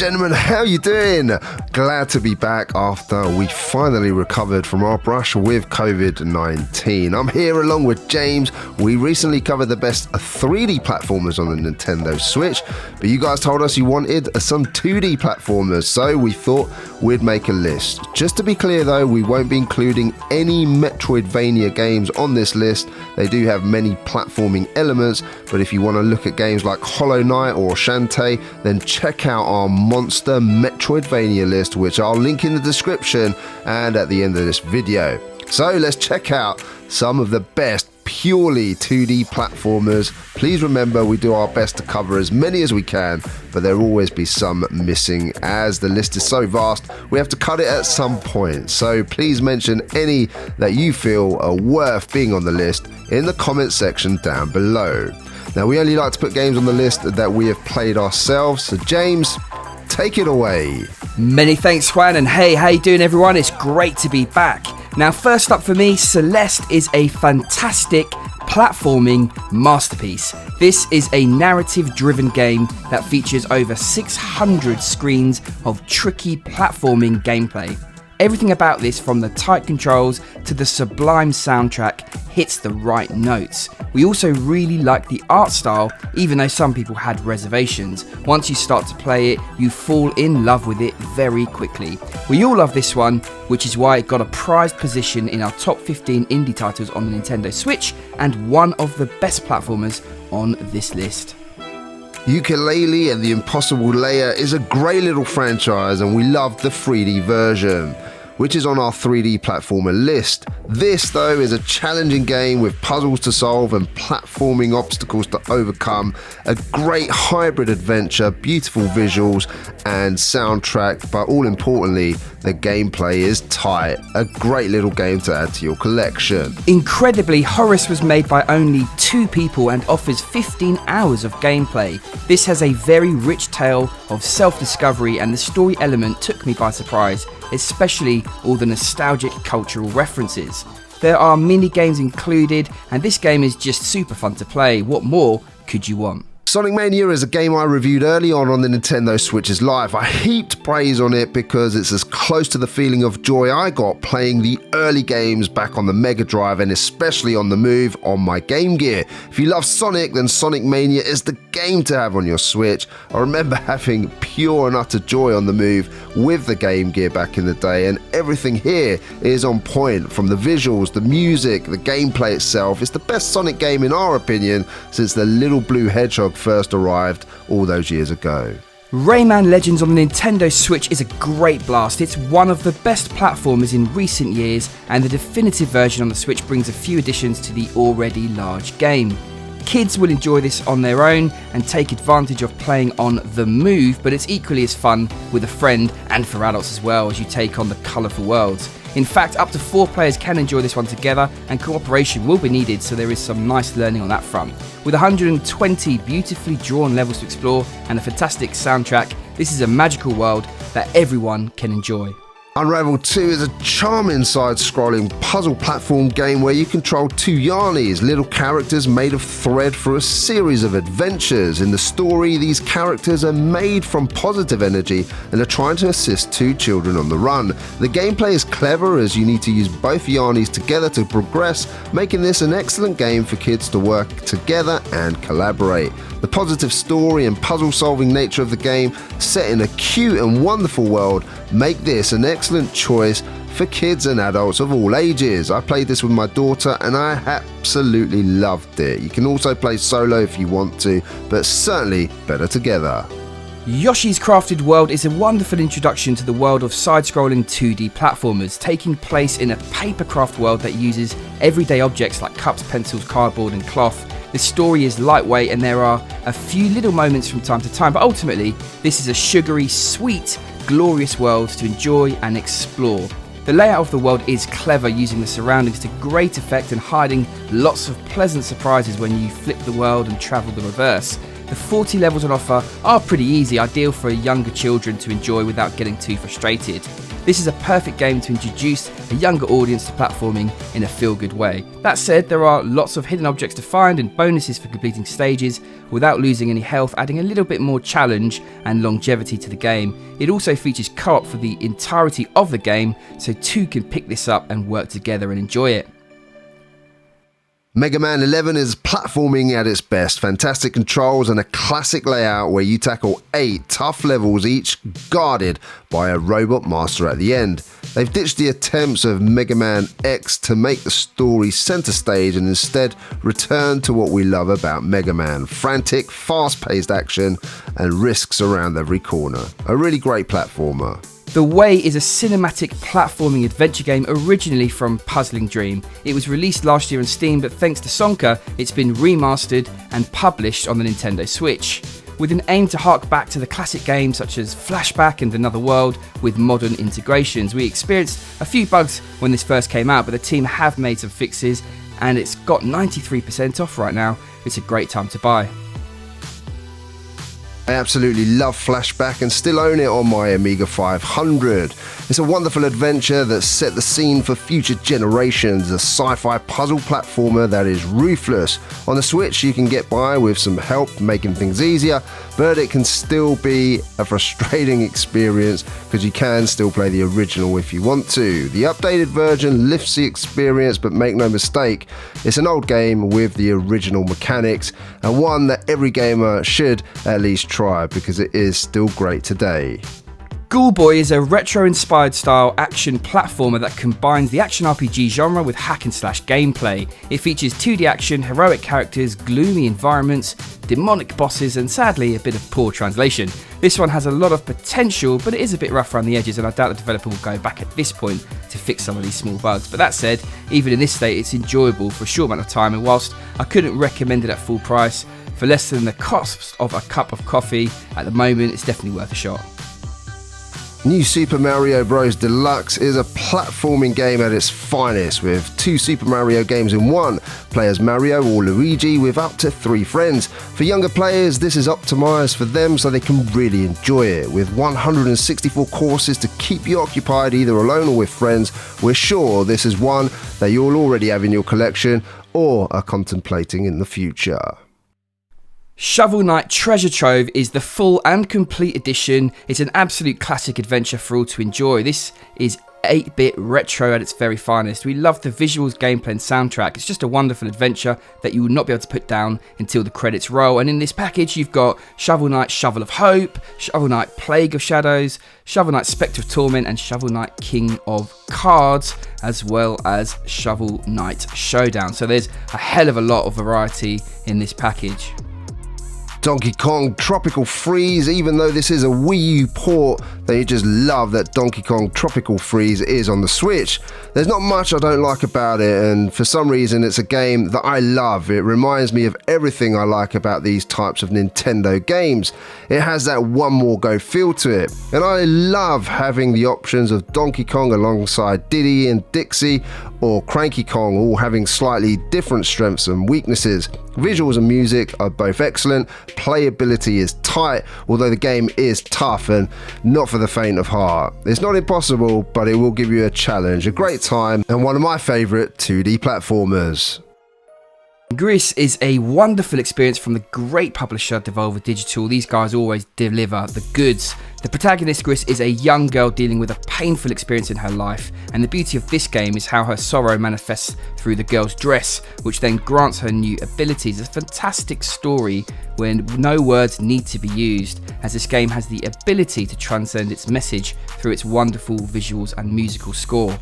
gentlemen, how you doing? Glad to be back after we finally recovered from our brush with COVID-19. I'm here along with James. We recently covered the best 3D platformers on the Nintendo Switch, but you guys told us you wanted some 2D platformers, so we thought we'd make a list. Just to be clear though, we won't be including any Metroidvania games on this list. They do have many platforming elements, but if you want to look at games like Hollow Knight or Shantae, then check out our monster Metroidvania list, which I'll link in the description and at the end of this video. So let's check out some of the best purely 2D platformers. Please remember, we do our best to cover as many as we can, but there will always be some missing. As the list is so vast, we have to cut it at some point. So please mention any that you feel are worth being on the list in the comment section down below. Now, we only like to put games on the list that we have played ourselves, so James, take it away. Many thanks, Juan, and hey, how you doing, everyone? It's great to be back. Now, first up for me, Celeste is a fantastic platforming masterpiece. This is a narrative-driven game that features over 600 screens of tricky platforming gameplay. Everything about this, from the tight controls to the sublime soundtrack, hits the right notes. We also really like the art style, even though some people had reservations. Once you start to play it, you fall in love with it very quickly. We all love this one, which is why it got a prized position in our top 15 indie titles on the Nintendo Switch, and one of the best platformers on this list. Yooka-Laylee and the Impossible layer is a great little franchise, and we love the 3D version, which is on our 3D platformer list. This, though, is a challenging game with puzzles to solve and platforming obstacles to overcome. A great hybrid adventure, beautiful visuals and soundtrack, but all importantly, the gameplay is tight. A great little game to add to your collection. Incredibly, Horus was made by only 2 people and offers 15 hours of gameplay. This has a very rich tale of self-discovery, and the story element took me by surprise, especially all the nostalgic cultural references. There are mini games included, and this game is just super fun to play. What more could you want? Sonic Mania is a game I reviewed early on the Nintendo Switch's life. I heaped praise on it because it's as close to the feeling of joy I got playing the early games back on the Mega Drive, and especially on the Move on my Game Gear. If you love Sonic, then Sonic Mania is the game to have on your Switch. I remember having pure and utter joy on the Move with the Game Gear back in the day, and everything here is on point, from the visuals, the music, the gameplay itself. It's the best Sonic game in our opinion since the little blue hedgehog first arrived all those years ago. Rayman Legends on the Nintendo Switch is a great blast. It's one of the best platformers in recent years, and the definitive version on the Switch brings a few additions to the already large game. Kids will enjoy this on their own and take advantage of playing on the Move, but it's equally as fun with a friend, and for adults as well, as you take on the colourful worlds. In fact, up to 4 players can enjoy this one together, and cooperation will be needed, so there is some nice learning on that front. With 120 beautifully drawn levels to explore and a fantastic soundtrack, this is a magical world that everyone can enjoy. Unravel 2 is a charming side-scrolling puzzle platform game where you control 2 Yarnies, little characters made of thread for a series of adventures. In the story, these characters are made from positive energy and are trying to assist 2 children on the run. The gameplay is clever, as you need to use both Yarnies together to progress, making this an excellent game for kids to work together and collaborate. The positive story and puzzle-solving nature of the game, set in a cute and wonderful world, make this an excellent choice for kids and adults of all ages. I played this with my daughter and I absolutely loved it. You can also play solo if you want to, but certainly better together. Yoshi's Crafted World is a wonderful introduction to the world of side-scrolling 2D platformers, taking place in a papercraft world that uses everyday objects like cups, pencils, cardboard and cloth. The story is lightweight and there are a few little moments from time to time, but ultimately this is a sugary, sweet, glorious world to enjoy and explore. The layout of the world is clever, using the surroundings to great effect and hiding lots of pleasant surprises when you flip the world and travel the reverse. The 40 levels on offer are pretty easy, ideal for younger children to enjoy without getting too frustrated. This is a perfect game to introduce a younger audience to platforming in a feel-good way. That said, there are lots of hidden objects to find and bonuses for completing stages without losing any health, adding a little bit more challenge and longevity to the game. It also features co-op for the entirety of the game, so two can pick this up and work together and enjoy it. Mega Man 11 is platforming at its best. Fantastic controls and a classic layout where you tackle 8 tough levels, each guarded by a robot master at the end. They've ditched the attempts of Mega Man X to make the story center stage and instead return to what we love about Mega Man: frantic, fast-paced action and risks around every corner. A really great platformer. The Way is a cinematic platforming adventure game originally from Puzzling Dream. It was released last year on Steam, but thanks to Sonka, it's been remastered and published on the Nintendo Switch. With an aim to hark back to the classic games such as Flashback and Another World with modern integrations. We experienced a few bugs when this first came out, but the team have made some fixes and it's got 93% off right now. It's a great time to buy. I absolutely love Flashback and still own it on my Amiga 500. It's a wonderful adventure that set the scene for future generations, a sci-fi puzzle platformer that is ruthless. On the Switch you can get by with some help making things easier, but it can still be a frustrating experience because you can still play the original if you want to. The updated version lifts the experience, but make no mistake, it's an old game with the original mechanics and one that every gamer should at least try because it is still great today. Ghoul Boy is a retro-inspired style action platformer that combines the action RPG genre with hack and slash gameplay. It features 2D action, heroic characters, gloomy environments, demonic bosses, and sadly a bit of poor translation. This one has a lot of potential, but it is a bit rough around the edges and I doubt the developer will go back at this point to fix some of these small bugs. But that said, even in this state it's enjoyable for a short amount of time, and whilst I couldn't recommend it at full price, for less than the cost of a cup of coffee at the moment, it's definitely worth a shot. New Super Mario Bros. Deluxe is a platforming game at its finest, with 2 Super Mario games in one. Play as Mario or Luigi with up to 3 friends. For younger players, this is optimized for them so they can really enjoy it. With 164 courses to keep you occupied either alone or with friends, we're sure this is one that you'll already have in your collection or are contemplating in the future. Shovel Knight Treasure Trove is the full and complete edition. It's an absolute classic adventure for all to enjoy. This is 8-bit retro at its very finest. We love the visuals, gameplay and soundtrack. It's just a wonderful adventure that you will not be able to put down until the credits roll. And in this package you've got Shovel Knight Shovel of Hope, Shovel Knight Plague of Shadows, Shovel Knight Spectre of Torment and Shovel Knight King of Cards, as well as Shovel Knight Showdown. So there's a hell of a lot of variety in this package. Donkey Kong Tropical Freeze, even though this is a Wii U port, they just love that Donkey Kong Tropical Freeze is on the Switch. There's not much I don't like about it, and for some reason it's a game that I love. It reminds me of everything I like about these types of Nintendo games. It has that one more go feel to it, and I love having the options of Donkey Kong alongside Diddy and Dixie, or Cranky Kong, all having slightly different strengths and weaknesses. Visuals and music are both excellent, playability is tight, although the game is tough and not for the faint of heart. It's not impossible, but it will give you a challenge, a great time, and one of my favourite 2D platformers. Gris is a wonderful experience from the great publisher Devolver Digital. These guys always deliver the goods. The protagonist, Gris, is a young girl dealing with a painful experience in her life, and the beauty of this game is how her sorrow manifests through the girl's dress, which then grants her new abilities. It's a fantastic story when no words need to be used, as this game has the ability to transcend its message through its wonderful visuals and musical score.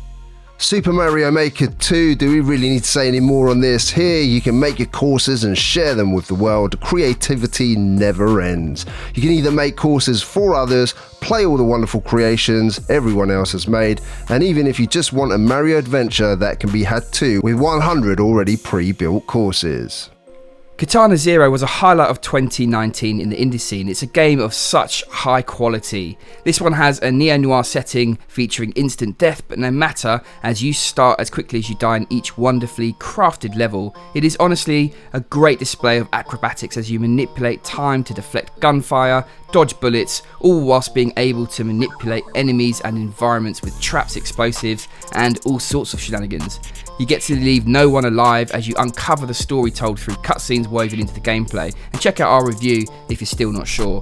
Super Mario Maker 2, do we really need to say any more on this? Here you can make your courses and share them with the world. Creativity never ends. You can either make courses for others, play all the wonderful creations everyone else has made, and even if you just want a Mario adventure, that can be had too with 100 already pre-built courses. Katana Zero was a highlight of 2019 in the indie scene. It's a game of such high quality. This one has a neo-noir setting featuring instant death, but no matter, as you start as quickly as you die in each wonderfully crafted level, it is honestly a great display of acrobatics as you manipulate time to deflect gunfire, dodge bullets, all whilst being able to manipulate enemies and environments with traps, explosives, and all sorts of shenanigans. You get to leave no one alive as you uncover the story told through cutscenes woven into the gameplay, and check out our review if you're still not sure.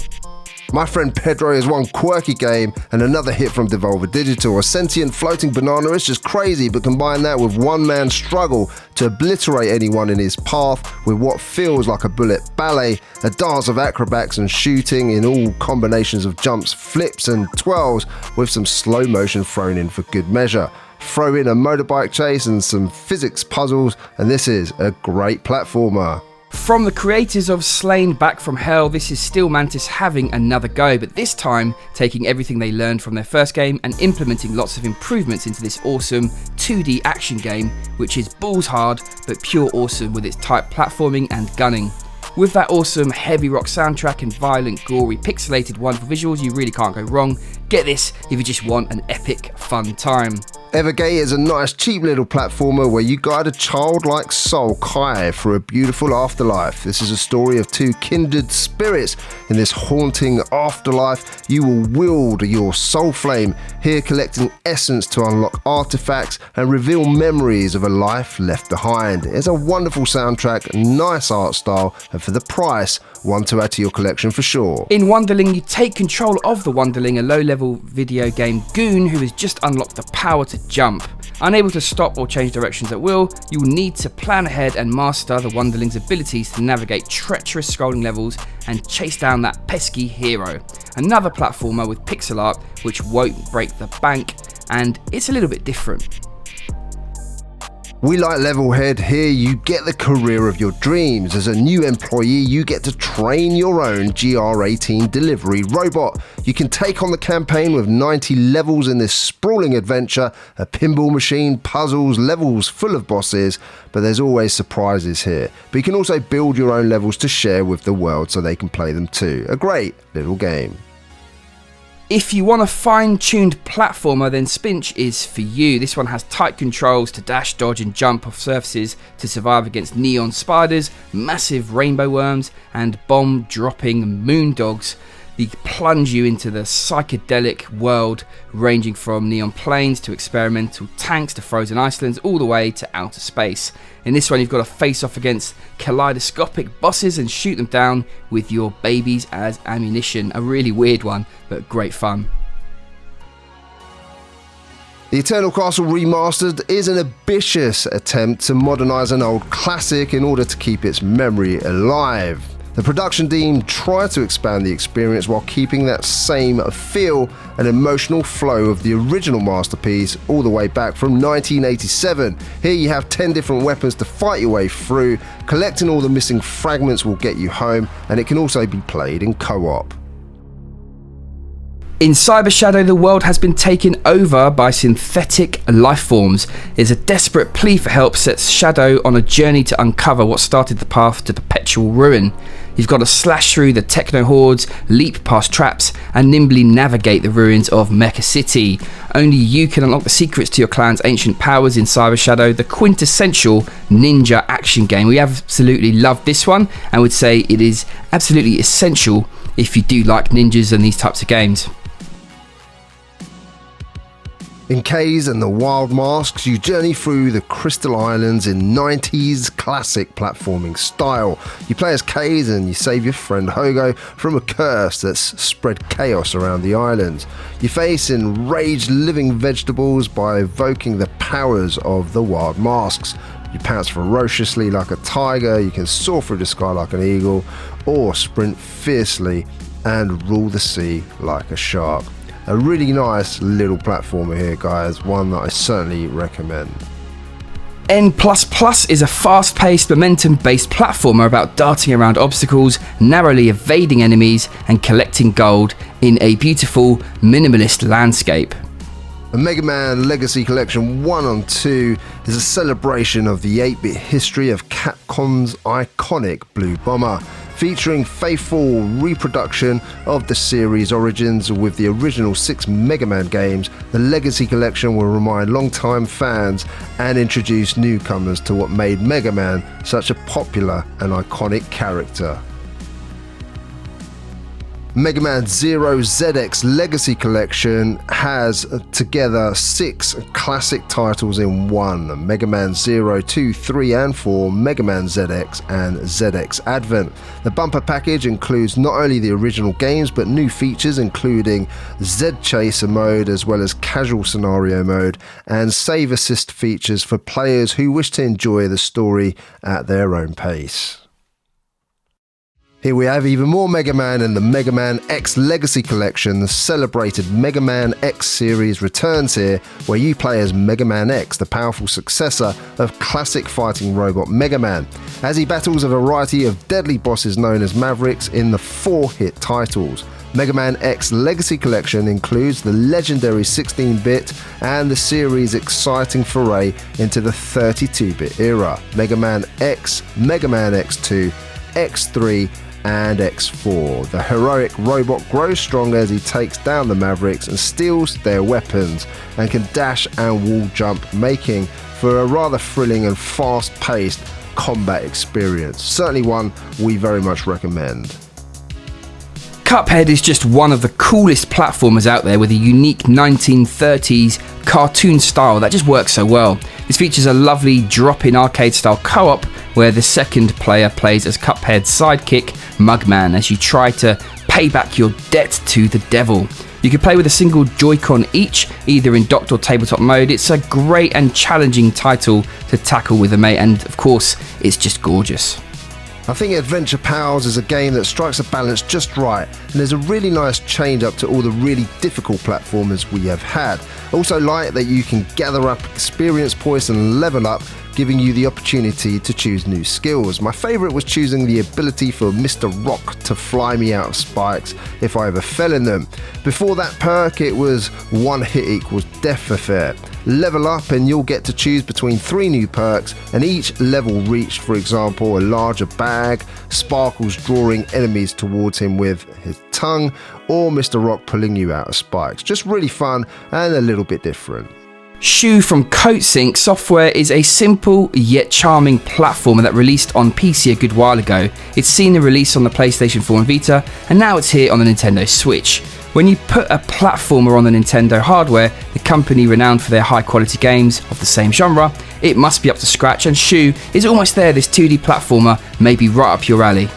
My Friend Pedro is one quirky game and another hit from Devolver Digital. A sentient floating banana is just crazy, but combine that with one man's struggle to obliterate anyone in his path with what feels like a bullet ballet, a dance of acrobats and shooting in all combinations of jumps, flips and twirls with some slow motion thrown in for good measure. Throw in a motorbike chase and some physics puzzles and this is a great platformer. From the creators of Slain Back from Hell, this is still Mantis having another go, but this time taking everything they learned from their first game and implementing lots of improvements into this awesome 2D action game, which is balls hard but pure awesome with its tight platforming and gunning. With that awesome heavy rock soundtrack and violent, gory, pixelated, wonderful visuals, you really can't go wrong. Get this if you just want an epic, fun time. Eva Gay is a nice cheap little platformer where you guide a childlike soul, Kai, through a beautiful afterlife. This is a story of two kindred spirits. In this haunting afterlife, you will wield your soul flame, here collecting essence to unlock artifacts and reveal memories of a life left behind. It's a wonderful soundtrack, nice art style, and for the price, one to add to your collection for sure. In Wonderling, you take control of the Wonderling, a low-level video game goon who has just unlocked the power to jump. Unable to stop or change directions at will, you will need to plan ahead and master the Wonderling's abilities to navigate treacherous scrolling levels and chase down that pesky hero. Another platformer with pixel art which won't break the bank, and it's a little bit different. We like Levelhead. Here you get the career of your dreams. As a new employee, you get to train your own GR18 delivery robot. You can take on the campaign with 90 levels in this sprawling adventure, a pinball machine, puzzles, levels full of bosses, but there's always surprises here. But you can also build your own levels to share with the world so they can play them too. A great little game. If you want a fine-tuned platformer, then Spinch is for you. This one has tight controls to dash, dodge and jump off surfaces to survive against neon spiders, massive rainbow worms and bomb-dropping moondogs. They plunge you into the psychedelic world, ranging from neon planes to experimental tanks to frozen icelands, all the way to outer space. In this one, you've got to face off against kaleidoscopic bosses and shoot them down with your babies as ammunition. A really weird one, but great fun. The Eternal Castle Remastered is an ambitious attempt to modernise an old classic in order to keep its memory alive. The production team tried to expand the experience while keeping that same feel and emotional flow of the original masterpiece all the way back from 1987. Here you have 10 different weapons to fight your way through. Collecting all the missing fragments will get you home, and it can also be played in co-op. In Cyber Shadow, the world has been taken over by synthetic life forms. It's a desperate plea for help sets Shadow on a journey to uncover what started the path to perpetual ruin. You've got to slash through the techno hordes, leap past traps, and nimbly navigate the ruins of Mecha City. Only you can unlock the secrets to your clan's ancient powers in Cyber Shadow, the quintessential ninja action game. We absolutely love this one and would say it is absolutely essential if you do like ninjas and these types of games. In Kaze and the Wild Masks, you journey through the Crystal Islands in 90s classic platforming style. You play as Kaze and you save your friend Hogo from a curse that's spread chaos around the islands. You face enraged living vegetables by evoking the powers of the Wild Masks. You pounce ferociously like a tiger, you can soar through the sky like an eagle, or sprint fiercely and rule the sea like a shark. A really nice little platformer here, guys, one that I certainly recommend. N++ is a fast-paced, momentum-based platformer about darting around obstacles, narrowly evading enemies, and collecting gold in a beautiful, minimalist landscape. The Mega Man Legacy Collection 1 and 2 is a celebration of the 8-bit history of Capcom's iconic Blue Bomber, featuring faithful reproduction of the series' origins with the original 6 Mega Man games. The Legacy Collection will remind long-time fans and introduce newcomers to what made Mega Man such a popular and iconic character. Mega Man Zero ZX Legacy Collection has together 6 classic titles in one: Mega Man 0, 2, 3 and 4, Mega Man ZX and ZX Advent. The bumper package includes not only the original games but new features including Z Chaser mode as well as casual scenario mode and save assist features for players who wish to enjoy the story at their own pace. Here we have even more Mega Man in the Mega Man X Legacy Collection. The celebrated Mega Man X series returns here, where you play as Mega Man X, the powerful successor of classic fighting robot Mega Man, as he battles a variety of deadly bosses known as Mavericks in the 4-hit titles. Mega Man X Legacy Collection includes the legendary 16-bit and the series' exciting foray into the 32-bit era: Mega Man X, Mega Man X2, X3, and X4. The heroic robot grows stronger as he takes down the Mavericks and steals their weapons, and can dash and wall jump, making for a rather thrilling and fast-paced combat experience. Certainly one we very much recommend. Cuphead is just one of the coolest platformers out there, with a unique 1930s cartoon style that just works so well. This features a lovely drop-in arcade-style co-op where the second player plays as Cuphead's sidekick, Mugman, as you try to pay back your debt to the devil. You can play with a single Joy-Con each, either in docked or tabletop mode. It's a great and challenging title to tackle with a mate, and of course, it's just gorgeous. I think Adventure Pals is a game that strikes a balance just right, and there's a really nice change up to all the really difficult platformers we have had. I also like that you can gather up experience points and level up, giving you the opportunity to choose new skills. My favourite was choosing the ability for Mr. Rock to fly me out of spikes if I ever fell in them. Before that perk, it was 1 hit equals death affair. Level up and you'll get to choose between 3 new perks, and each level reached, for example, a larger bag, Sparkles drawing enemies towards him with his tongue, or Mr. Rock pulling you out of spikes. Just really fun and a little bit different. Shu from Coatsink Software is a simple yet charming platformer that released on PC a good while ago. It's seen the release on the PlayStation 4 and Vita, and now it's here on the Nintendo Switch. When you put a platformer on the Nintendo hardware, the company renowned for their high quality games of the same genre, it must be up to scratch, and Shu is almost there. This 2D platformer may be right up your alley.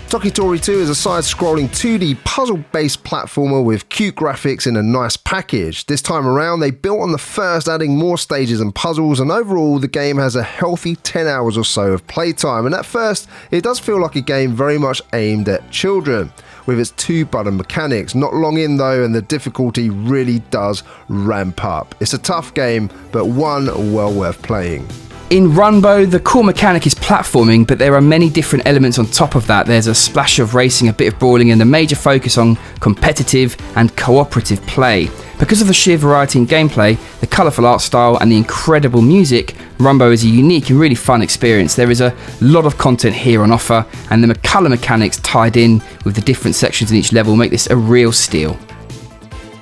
Toki Tori 2 is a side-scrolling 2D puzzle-based platformer with cute graphics in a nice package. This time around, they built on the first, adding more stages and puzzles, and overall the game has a healthy 10 hours or so of playtime, and at first it does feel like a game very much aimed at children, with its 2-button mechanics. Not long in though, and the difficulty really does ramp up. It's a tough game, but one well worth playing. In Runbow, the core mechanic is platforming, but there are many different elements on top of that. There's a splash of racing, a bit of brawling, and a major focus on competitive and cooperative play. Because of the sheer variety in gameplay, the colourful art style, and the incredible music, Runbow is a unique and really fun experience. There is a lot of content here on offer, and the colour mechanics tied in with the different sections in each level make this a real steal.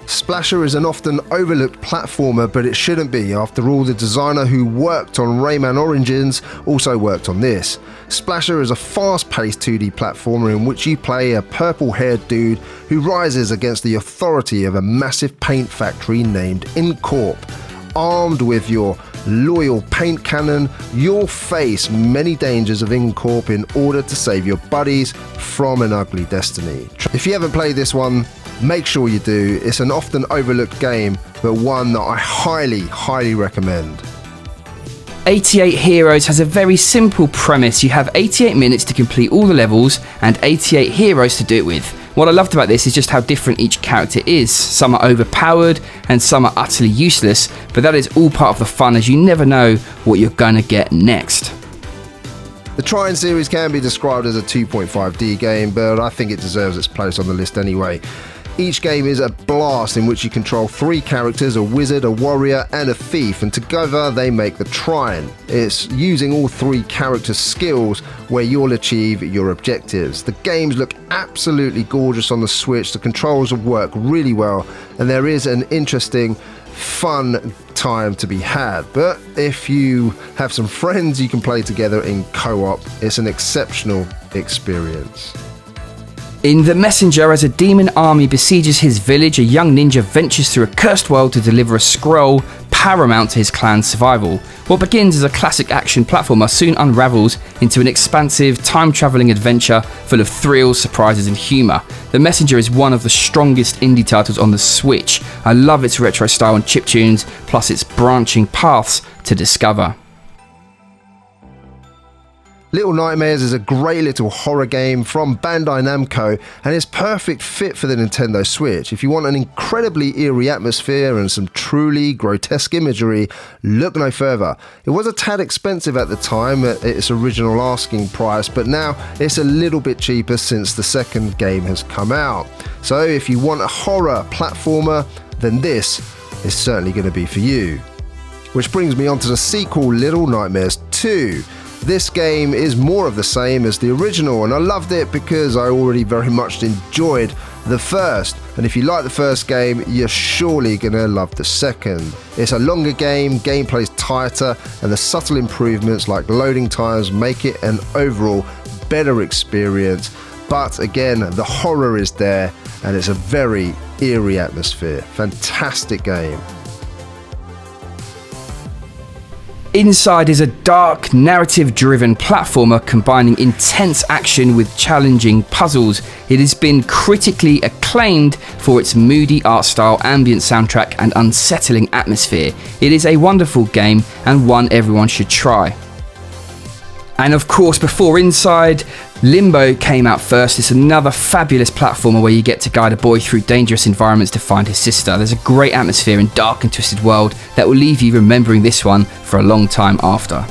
Splasher is an often overlooked platformer, but it shouldn't be. After all, the designer who worked on Rayman Origins also worked on this. Splasher is a fast-paced 2D platformer in which you play a purple-haired dude who rises against the authority of a massive paint factory named Incorp. Armed with your loyal paint cannon, you'll face many dangers of Incorp in order to save your buddies from an ugly destiny. If you haven't played this one, make sure you do. It's an often overlooked game, but one that I highly recommend. 88 Heroes has a very simple premise. You have 88 minutes to complete all the levels and 88 heroes to do it with. What I loved about this is just how different each character is. Some are overpowered and some are utterly useless, but that is all part of the fun, as you never know what you're gonna get next. The Trine series can be described as a 2.5D game, but I think it deserves its place on the list anyway. Each game is a blast in which you control 3 characters, a wizard, a warrior and a thief, and together they make the Trine. It's using all 3 characters' skills where you'll achieve your objectives. The games look absolutely gorgeous on the Switch, the controls work really well, and there is an interesting, fun time to be had. But if you have some friends you can play together in co-op, it's an exceptional experience. In The Messenger, as a demon army besieges his village, a young ninja ventures through a cursed world to deliver a scroll paramount to his clan's survival. What begins as a classic action platformer soon unravels into an expansive, time-travelling adventure full of thrills, surprises and humour. The Messenger is one of the strongest indie titles on the Switch. I love its retro style and chiptunes, plus its branching paths to discover. Little Nightmares is a great little horror game from Bandai Namco, and it's perfect fit for the Nintendo Switch. If you want an incredibly eerie atmosphere and some truly grotesque imagery, look no further. It was a tad expensive at the time at its original asking price, but now it's a little bit cheaper since the second game has come out. So if you want a horror platformer, then this is certainly going to be for you. Which brings me on to the sequel, Little Nightmares 2. This game is more of the same as the original, and I loved it because I already very much enjoyed the first, and if you like the first game, you're surely gonna love the second. It's a longer game, gameplay's tighter, and the subtle improvements like loading times make it an overall better experience. But again, the horror is there, and it's a very eerie atmosphere. Fantastic game. Inside is a dark, narrative-driven platformer combining intense action with challenging puzzles. It has been critically acclaimed for its moody art style, ambient soundtrack and unsettling atmosphere. It is a wonderful game and one everyone should try. And of course, before Inside, Limbo came out first. It's another fabulous platformer where you get to guide a boy through dangerous environments to find his sister. There's a great atmosphere and dark and twisted world that will leave you remembering this one for a long time after.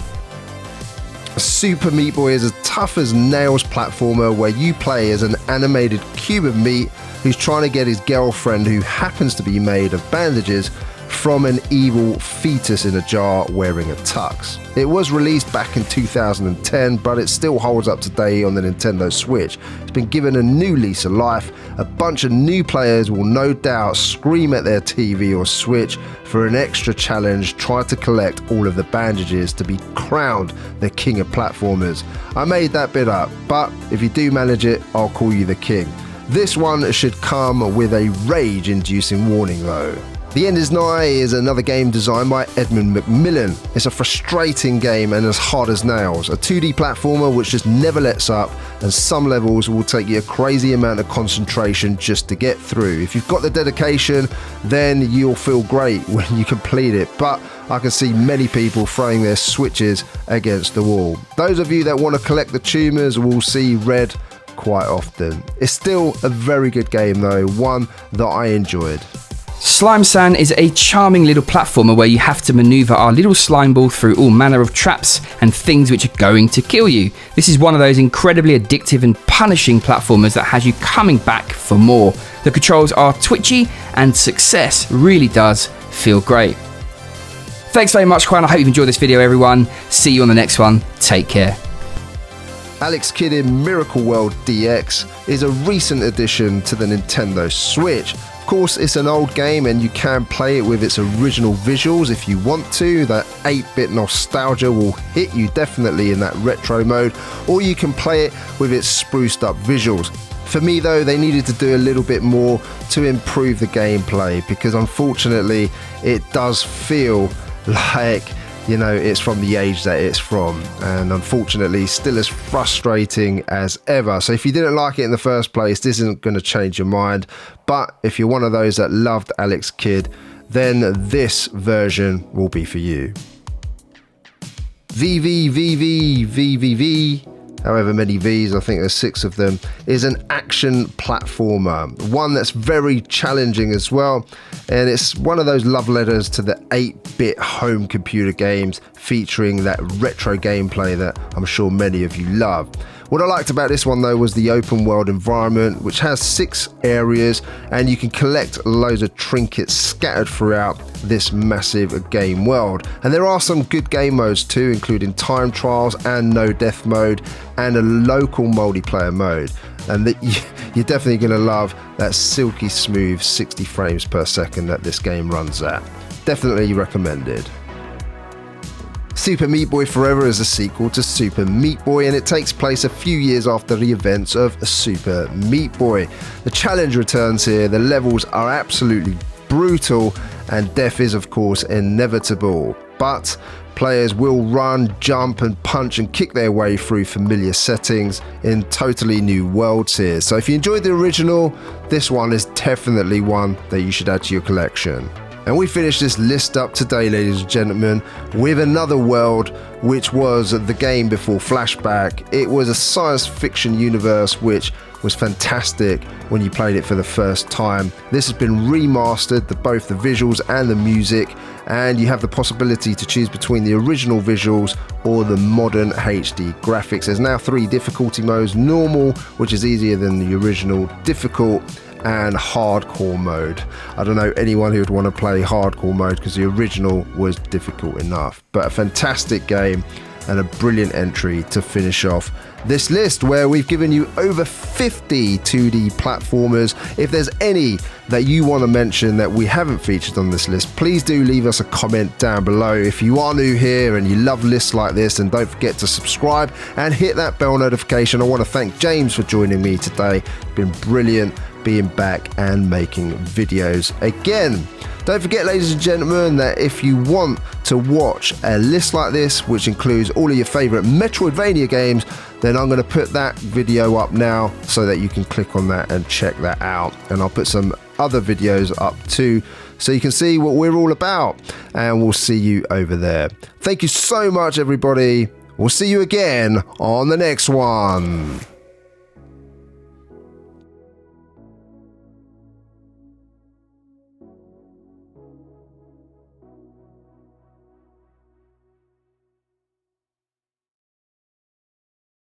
Super Meat Boy is a tough as nails platformer where you play as an animated cube of meat who's trying to get his girlfriend, who happens to be made of bandages, from an evil fetus in a jar wearing a tux. It was released back in 2010, but it still holds up today on the Nintendo Switch. It's been given a new lease of life. A bunch of new players will no doubt scream at their TV or Switch for an extra challenge, try to collect all of the bandages to be crowned the king of platformers. I made that bit up, but if you do manage it, I'll call you the king. This one should come with a rage-inducing warning though. The End Is Nigh is another game designed by Edmund McMillan. It's a frustrating game and as hard as nails. A 2D platformer which just never lets up, and some levels will take you a crazy amount of concentration just to get through. If you've got the dedication, then you'll feel great when you complete it, but I can see many people throwing their Switches against the wall. Those of you that want to collect the tumors will see red quite often. It's still a very good game though, one that I enjoyed. Slime San is a charming little platformer where you have to maneuver our little slime ball through all manner of traps and things which are going to kill you. This is one of those incredibly addictive and punishing platformers that has you coming back for more. The controls are twitchy and success really does feel great. Thanks very much, Juan. I hope you've enjoyed this video, everyone. See you on the next one. Take care. Alex Kidd in Miracle World DX is a recent addition to the Nintendo Switch. Of course, it's an old game and you can play it with its original visuals if you want to. That 8-bit nostalgia will hit you definitely in that retro mode, or you can play it with its spruced up visuals. For me though, they needed to do a little bit more to improve the gameplay, because unfortunately it does feel like, you know, it's from the age that it's from, and unfortunately still as frustrating as ever. So if you didn't like it in the first place, this isn't going to change your mind. But if you're one of those that loved Alex Kidd, then this version will be for you. VVVVVV, however many V's, I think there's 6 of them, is an action platformer, one that's very challenging as well, and it's one of those love letters to the 8-bit home computer games featuring that retro gameplay that I'm sure many of you love. What I liked about this one though was the open world environment, which has 6 areas, and you can collect loads of trinkets scattered throughout this massive game world. And there are some good game modes too, including time trials and no death mode, and a local multiplayer mode. And you're definitely going to love that silky smooth 60 frames per second that this game runs at. Definitely recommended. Super Meat Boy Forever is a sequel to Super Meat Boy, and it takes place a few years after the events of Super Meat Boy. The challenge returns here, the levels are absolutely brutal, and death is of course inevitable. But players will run, jump and punch and kick their way through familiar settings in totally new worlds here. So if you enjoyed the original, this one is definitely one that you should add to your collection. And we finish this list up today, ladies and gentlemen, with another world, which was the game before Flashback. It was a science fiction universe which was fantastic when you played it for the first time. This has been remastered, both the visuals and the music, and you have the possibility to choose between the original visuals or the modern HD graphics. There's now 3 difficulty modes: normal, which is easier than the original, difficult, and hardcore mode. I don't know anyone who would want to play hardcore mode because the original was difficult enough. But a fantastic game and a brilliant entry to finish off this list, where we've given you over 50 2D platformers. If there's any that you want to mention that we haven't featured on this list, please do leave us a comment down below. If you are new here and you love lists like this, then don't forget to subscribe and hit that bell notification. I want to thank James for joining me today. It's been brilliant being back and making videos again. Don't forget, ladies and gentlemen, that if you want to watch a list like this, which includes all of your favorite Metroidvania games, then I'm going to put that video up now so that you can click on that and check that out. And I'll put some other videos up too, so you can see what we're all about. And we'll see you over there. Thank you so much, everybody. We'll see you again on the next one.